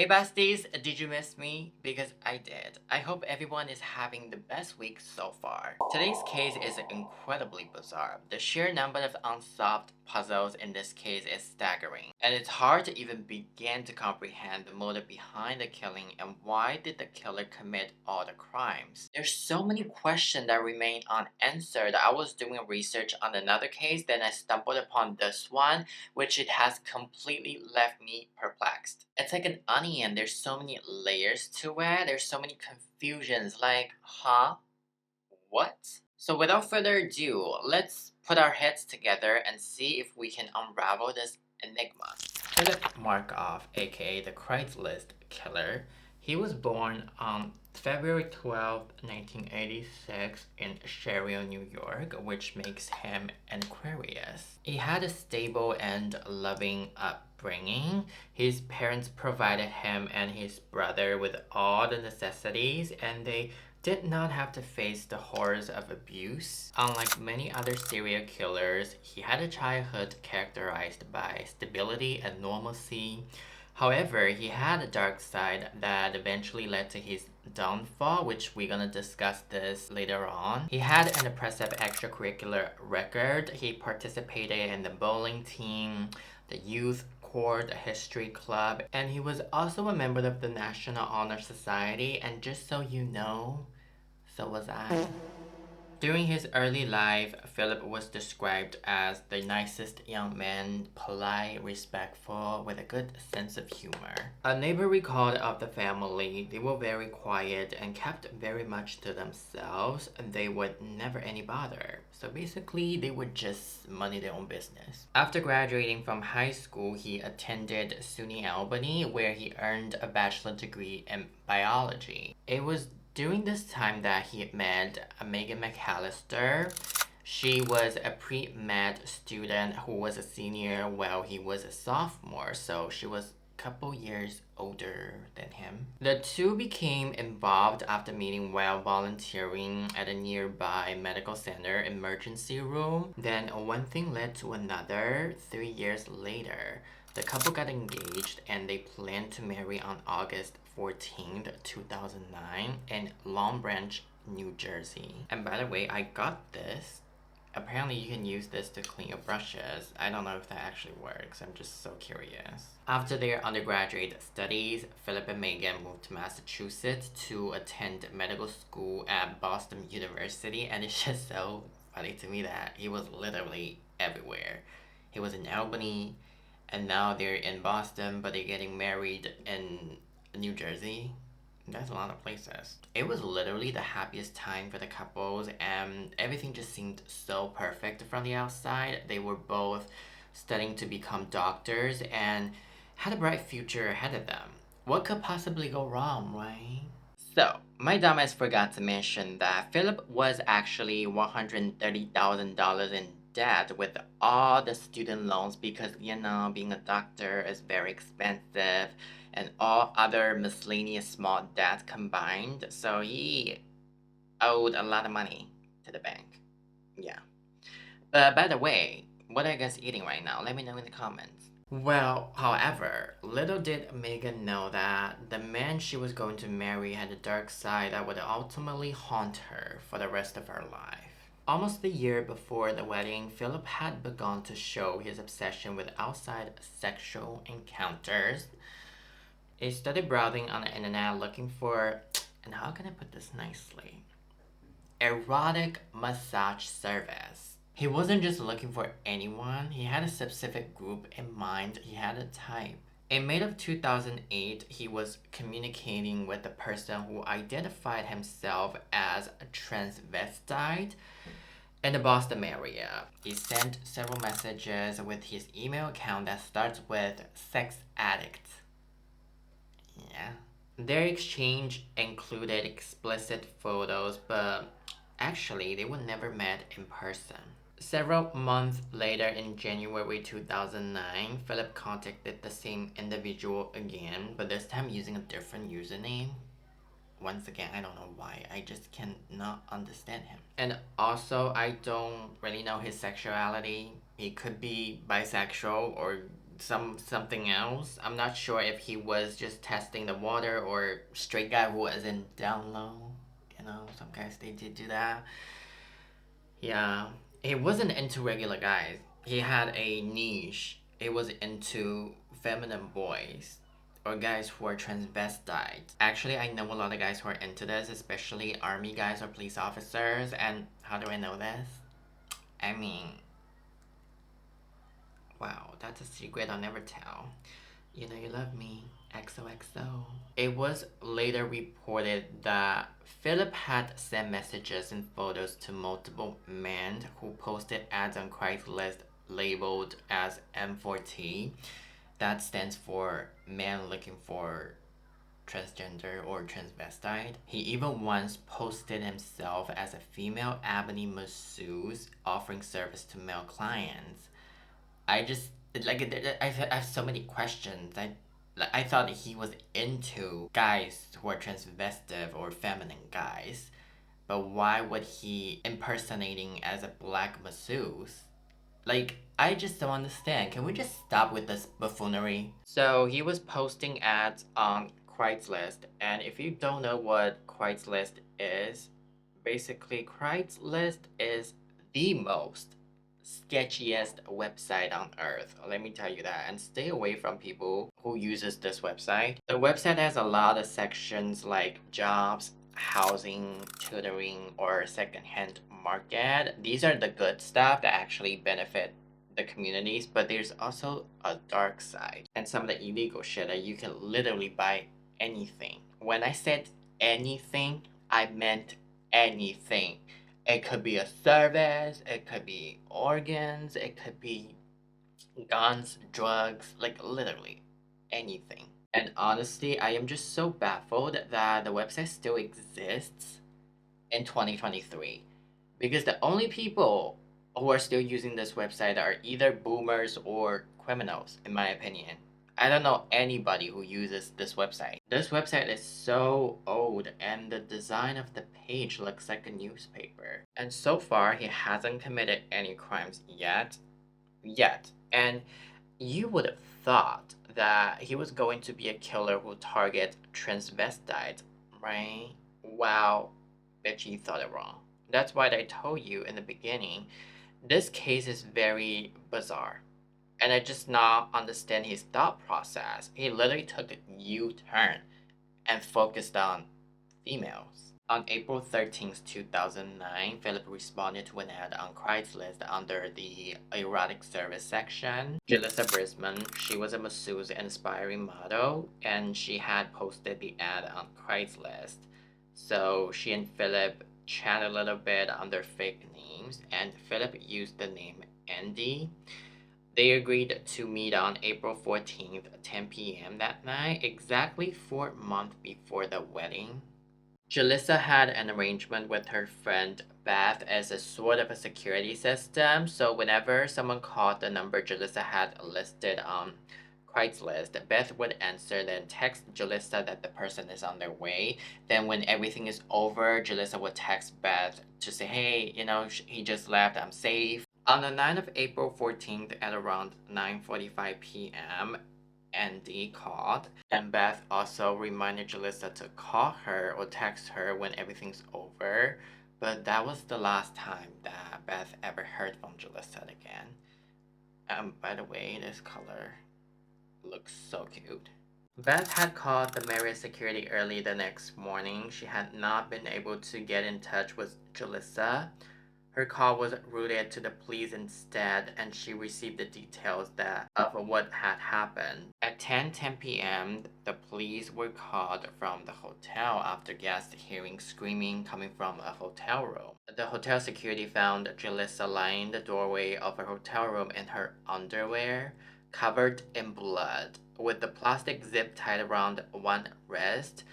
Hey besties, did you miss me? Because I did. I hope everyone is having the best week so far. Today's case is incredibly bizarre. The sheer number of unsolved puzzles in this case is staggering, and it's hard to even begin to comprehend the motive behind the killing and why did the killer commit all the crimes. There's so many questions that remain unanswered. I was doing research on another case, then I stumbled upon this one, which it has completely left me perplexed. It's like an onion. There's so many layers to it. There's so many confusions. Like, huh? What? So without further ado, let's put our heads together and see if we can unravel this enigma. Philip Markoff, aka the Craigslist Killer, he was born on February 12, 1986 in Shario, New York, which makes him an Aquarius. He had a stable and loving upbringing. His parents provided him and his brother with all the necessities, and they did not have to face the horrors of abuse. Unlike many other serial killers, he had a childhood characterized by stability and normalcy. However, he had a dark side that eventually led to his downfall, which we're gonna discuss this later on. He had an impressive extracurricular record. He participated in the bowling team, the youth court history club, and he was also a member of the National Honor Society, and just so you know, so was I. During his early life, Philip was described as the nicest young man, polite, respectful, with a good sense of humor. A neighbor recalled of the family, they were very quiet and kept very much to themselves, and they would never any bother. So basically, they would just money their own business. After graduating from high school, he attended SUNY Albany, where he earned a bachelor's degree in biology. It was during this time that he met Megan McAllister. She was a pre-med student who was a senior while he was a sophomore, so she was a couple years older than him. The two became involved after meeting while volunteering at a nearby medical center emergency room. Then one thing led to another. 3 years later, the couple got engaged and they planned to marry on August 14th, 2009 in Long Branch, New Jersey. And by the way, I got this. Apparently you can use this to clean your brushes. I don't know if that actually works. I'm just so curious. After their undergraduate studies, Philip and Megan moved to Massachusetts to attend medical school at Boston University, and it's just so funny to me that he was literally everywhere. He was in Albany, and now they're in Boston, but they're getting married in New Jersey. That's a lot of places. It was literally the happiest time for the couples, and everything just seemed so perfect from the outside. They were both studying to become doctors and had a bright future ahead of them. What could possibly go wrong, right? So, my dumbass forgot to mention that Philip was actually $130,000 in debt with all the student loans because, you know, being a doctor is very expensive and all other miscellaneous small debts combined. So he owed a lot of money to the bank. Yeah. But by the way, what are you guys eating right now? Let me know in the comments. Well, however, little did Megan know that the man she was going to marry had a dark side that would ultimately haunt her for the rest of her life. Almost a year before the wedding, Philip had begun to show his obsession with outside sexual encounters. He started browsing on the internet looking for, and how can I put this nicely, erotic massage service. He wasn't just looking for anyone, he had a specific group in mind, he had a type. In May of 2008, he was communicating with a person who identified himself as a transvestite in the Boston area. He sent several messages with his email account that starts with sex addict. Yeah. Their exchange included explicit photos, but actually, they were never met in person. Several months later, in January 2009, Philip contacted the same individual again, but this time using a different username. Once again, I don't know why. I just cannot understand him. And also, I don't really know his sexuality. He could be bisexual or something else. I'm not sure if he was just testing the water or straight guy who was in down low. You know, some guys they did do that. Yeah, he wasn't into regular guys. He had a niche. It was into feminine boys or guys who are transvestite. Actually, I know a lot of guys who are into this, especially army guys or police officers. And how do I know this? I mean, wow, that's a secret I'll never tell. You know you love me. XOXO. It was later reported that Philip had sent messages and photos to multiple men who posted ads on Craigslist labeled as M4T. That stands for man looking for transgender or transvestite. He even once posted himself as a female ebony masseuse offering service to male clients. I just like I have so many questions. I thought he was into guys who are transvestive or feminine guys, but why would he impersonating as a black masseuse? Like, I just don't understand. Can we just stop with this buffoonery? So he was posting ads on Craigslist, and if you don't know what Craigslist is, basically Craigslist is the most sketchiest website on earth. Let me tell you that, and stay away from people who uses this website. The website has a lot of sections like jobs, housing, tutoring, or secondhand market. These are the good stuff that actually benefit the communities, but there's also a dark side and some of the illegal shit that you can literally buy anything. When I said anything, I meant anything. It could be a service, it could be organs, it could be guns, drugs, like literally anything. And honestly, I am just so baffled that the website still exists in 2023 because the only people who are still using this website are either boomers or criminals, in my opinion. I don't know anybody who uses this website. This website is so old and the design of the page looks like a newspaper. And so far, he hasn't committed any crimes yet. And you would have thought that he was going to be a killer who target transvestites, right? Wow, bitch, you thought it wrong. That's why I told you in the beginning, this case is very bizarre. And I just not understand his thought process. He literally took a U-turn and focused on females. On April 13th, 2009, Philip responded to an ad on Craigslist under the erotic service section. Jalissa Brisman, she was a masseuse and aspiring model, and she had posted the ad on Craigslist. So she and Philip chatted a little bit under fake names, and Philip used the name Andy. They agreed to meet on April 14th, 10 p.m. that night, exactly 4 months before the wedding. Jalissa had an arrangement with her friend Beth as a sort of a security system, so whenever someone called the number Jalissa had listed on Craigslist, Beth would answer, then text Jalissa that the person is on their way. Then when everything is over, Jalissa would text Beth to say, hey, he just left, I'm safe. On the night of April 14th at around 9:45 p.m., Andy called, and Beth also reminded Jalissa to call her or text her when everything's over, but that was the last time that Beth ever heard from Jalissa again. By the way, this color looks so cute. Beth had called the Marriott security early the next morning. She had not been able to get in touch with Jalissa. Her call was routed to the police instead, and she received the details of what had happened. At 10:10 p.m., the police were called from the hotel after guests hearing screaming coming from a hotel room. The hotel security found Jalissa lying in the doorway of her hotel room in her underwear, covered in blood, with the plastic zip tied around one wrist.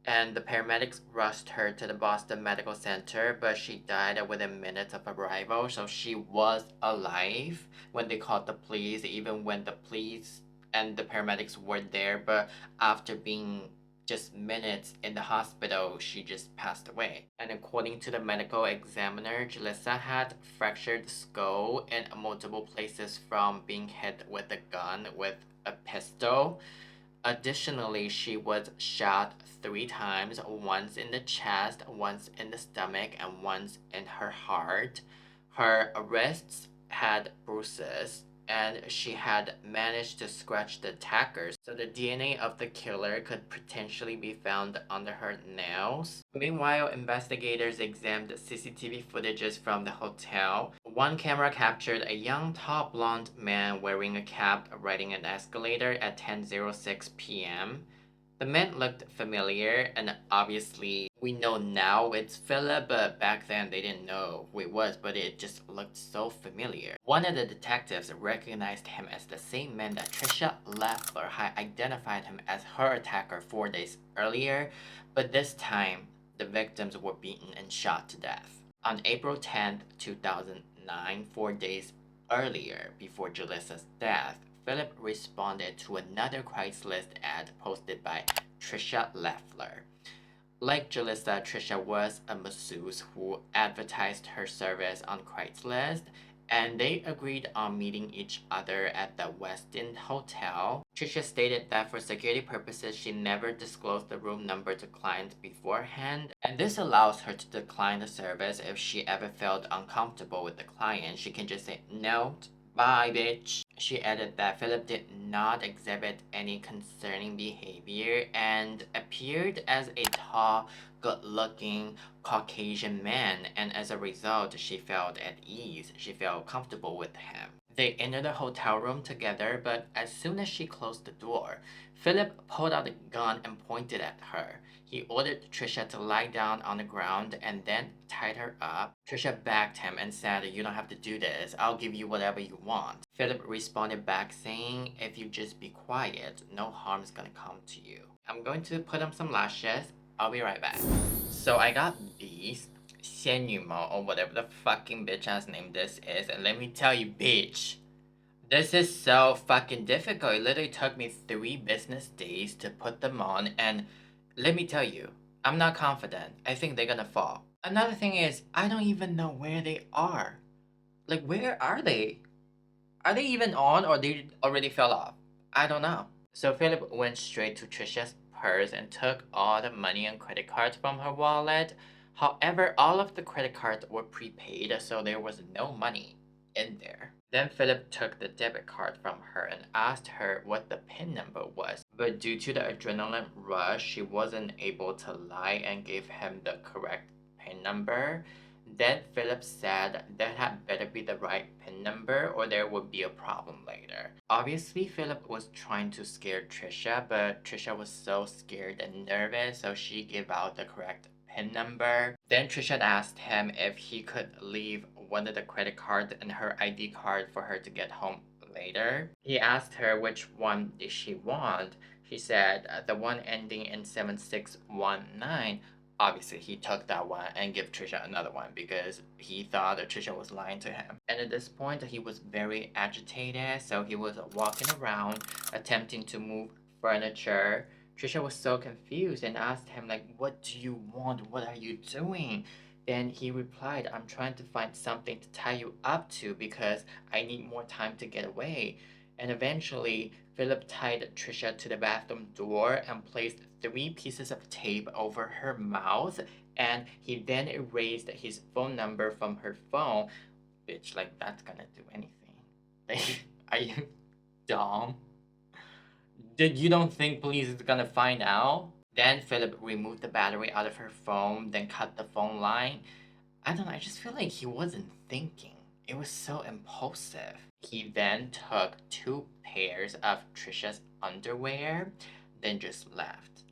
And the paramedics rushed her to the Boston Medical Center, but she died within minutes of arrival, so she was alive when they called the police, even when the police and the paramedics were there, but after being just minutes in the hospital, she just passed away. And according to the medical examiner, Jalissa had fractured skull in multiple places from being hit with a gun with a pistol. Additionally, she was shot 3 times, once in the chest, once in the stomach, and once in her heart. Her wrists had bruises, and she had managed to scratch the attackers, so the DNA of the killer could potentially be found under her nails. Meanwhile, investigators examined CCTV footages from the hotel. One camera captured a young, tall, blonde man wearing a cap riding an escalator at 10:06 p.m. The man looked familiar, and obviously we know now it's Philip, but back then they didn't know who it was, but it just looked so familiar. One of the detectives recognized him as the same man that Trisha Leffler had identified him as her attacker 4 days earlier, but this time the victims were beaten and shot to death. On April 10th, 2009, 4 days earlier, before Jalissa's death, Philip responded to another Craigslist ad posted by Trisha Leffler. Like Jalissa, Trisha was a masseuse who advertised her service on Craigslist, and they agreed on meeting each other at the Westin Hotel. Trisha stated that for security purposes, she never disclosed the room number to clients beforehand, and this allows her to decline the service if she ever felt uncomfortable with the client. She can just say, "No, bye, bitch." She added that Philip did not exhibit any concerning behavior and appeared as a tall, good-looking Caucasian man, and as a result, she felt at ease. She felt comfortable with him. They entered the hotel room together, but as soon as she closed the door, Philip pulled out a gun and pointed at her. He ordered Trisha to lie down on the ground and then tied her up. Trisha backed him and said, "You don't have to do this. I'll give you whatever you want." Philip responded back saying, "If you just be quiet, no harm's gonna come to you." I'm going to put on some lashes. I'll be right back. So I got Beast, Senuma, or whatever the fucking bitch ass name this is, and let me tell you, bitch, this is so fucking difficult. It literally took me 3 business days to put them on, and let me tell you, I'm not confident. I think they're gonna fall. Another thing is, I don't even know where they are. Like, where are they? Are they even on, or they already fell off? I don't know. So Philip went straight to Trisha's purse and took all the money and credit cards from her wallet. However, all of the credit cards were prepaid, so there was no money in there. Then Philip took the debit card from her and asked her what the PIN number was. But due to the adrenaline rush, she wasn't able to lie and gave him the correct PIN number. Then Philip said that had better be the right PIN number or there would be a problem later. Obviously, Philip was trying to scare Trisha, but Trisha was so scared and nervous, so she gave out the correct PIN number. Then Trisha asked him if he could leave one of the credit cards and her ID card for her to get home later. He asked her which one did she want. She said the one ending in 7619. Obviously, he took that one and gave Trisha another one because he thought that Trisha was lying to him. And at this point, he was very agitated, so he was walking around, attempting to move furniture. Trisha was so confused and asked him, like, "What do you want? What are you doing?" Then he replied, "I'm trying to find something to tie you up to because I need more time to get away." And eventually, Philip tied Trisha to the bathroom door and placed 3 pieces of tape over her mouth, and he then erased his phone number from her phone. Bitch, like, that's gonna do anything. Like, are you dumb? Did you don't think police is gonna find out? Then Philip removed the battery out of her phone, then cut the phone line. I don't know, I just feel like he wasn't thinking. It was so impulsive. He then took 2 pairs of Trisha's underwear, then just left.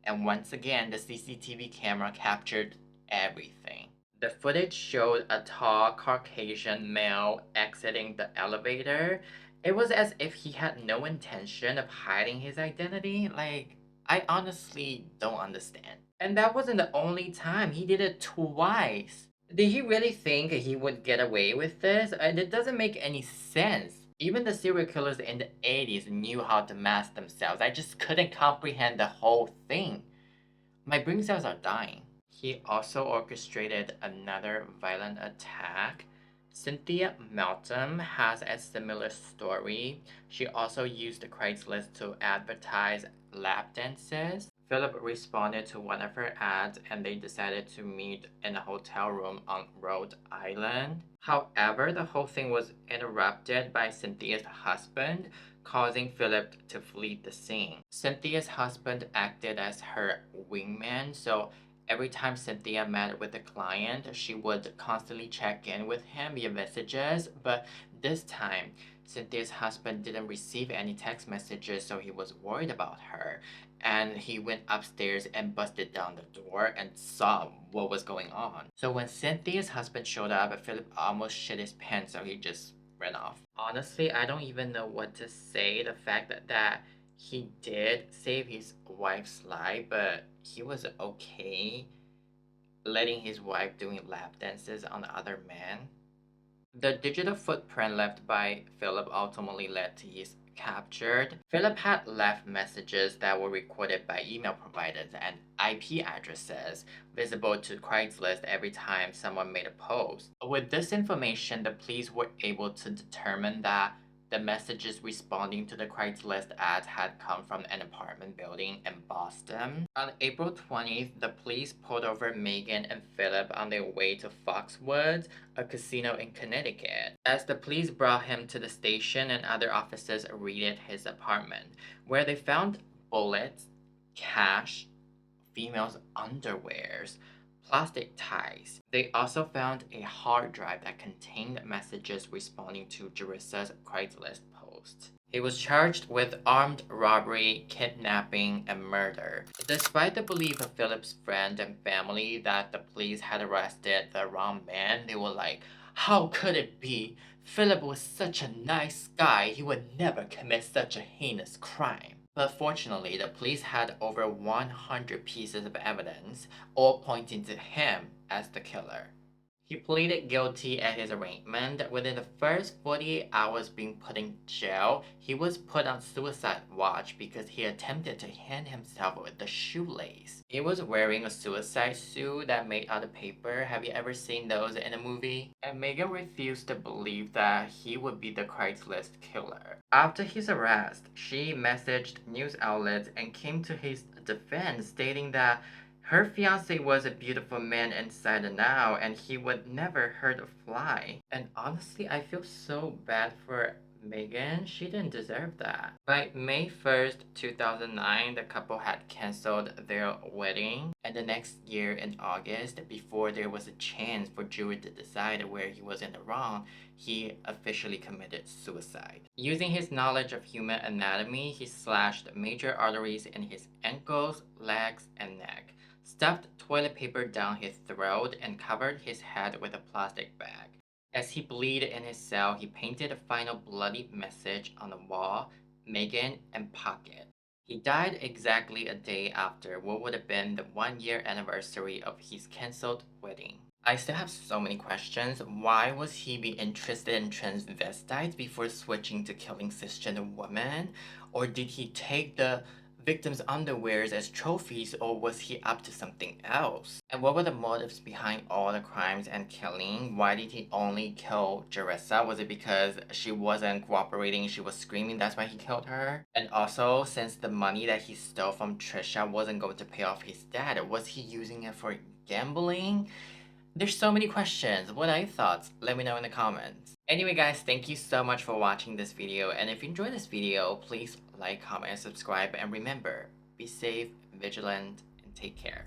And once again, the CCTV camera captured everything. The footage showed a tall Caucasian male exiting the elevator. It was as if he had no intention of hiding his identity. Like, I honestly don't understand. And that wasn't the only time. He did it twice. Did he really think he would get away with this? It doesn't make any sense. Even the serial killers in the 80s knew how to mask themselves. I just couldn't comprehend the whole thing. My brain cells are dying. He also orchestrated another violent attack. Cynthia Melton has a similar story. She also used Craigslist to advertise lap dances. Philip responded to one of her ads and they decided to meet in a hotel room on Rhode Island. However, the whole thing was interrupted by Cynthia's husband, causing Philip to flee the scene. Cynthia's husband acted as her wingman, so every time Cynthia met with a client, she would constantly check in with him via messages, but this time, Cynthia's husband didn't receive any text messages, so he was worried about her. And he went upstairs and busted down the door and saw what was going on. So when Cynthia's husband showed up, Philip almost shit his pants, so he just ran off. Honestly, I don't even know what to say. The fact that he did save his wife's life, but he was okay letting his wife doing lap dances on the other man. The digital footprint left by Philip ultimately led to his capture. Philip had left messages that were recorded by email providers and IP addresses visible to Craigslist every time someone made a post. With this information, the police were able to determine that the messages responding to the Craigslist ads had come from an apartment building in Boston. On April 20th, the police pulled over Megan and Philip on their way to Foxwoods, a casino in Connecticut. As the police brought him to the station and other officers raided his apartment, where they found bullets, cash, females' underwears, plastic ties. They also found a hard drive that contained messages responding to Jarissa's Craigslist post. He was charged with armed robbery, kidnapping, and murder. Despite the belief of Philip's friend and family that the police had arrested the wrong man, they were like, how could it be? Philip was such a nice guy, he would never commit such a heinous crime. But fortunately, the police had over 100 pieces of evidence, all pointing to him as the killer. He pleaded guilty at his arraignment. Within the first 48 hours being put in jail, he was put on suicide watch because he attempted to hang himself with a shoelace. He was wearing a suicide suit that made out of paper. Have you ever seen those in a movie? And Megan refused to believe that he would be the Craigslist killer. After his arrest, she messaged news outlets and came to his defense, stating that her fiance was a beautiful man inside and out, and he would never hurt a fly. And honestly, I feel so bad for Megan. She didn't deserve that. By May 1st, 2009, the couple had canceled their wedding. And the next year in August, before there was a chance for jury to decide where he was in the wrong, he officially committed suicide. Using his knowledge of human anatomy, he slashed major arteries in his ankles, legs, and neck, stuffed toilet paper down his throat, and covered his head with a plastic bag. As he bleeded in his cell, he painted a final bloody message on the wall, Megan and Pocket. He died exactly a day after what would have been the 1-year anniversary of his cancelled wedding. I still have so many questions. Why was he be interested in transvestites before switching to killing cisgender women? Or did he take the victims' underwears as trophies, or was he up to something else? And what were the motives behind all the crimes and killing? Why did he only kill Jarissa? Was it because she wasn't cooperating, she was screaming, that's why he killed her? And also, since the money that he stole from Trisha wasn't going to pay off his debt, was he using it for gambling? There's so many questions. What are your thoughts? Let me know in the comments. Anyway guys, thank you so much for watching this video, and if you enjoyed this video, please like, comment, and subscribe, and remember, be safe, vigilant, and take care.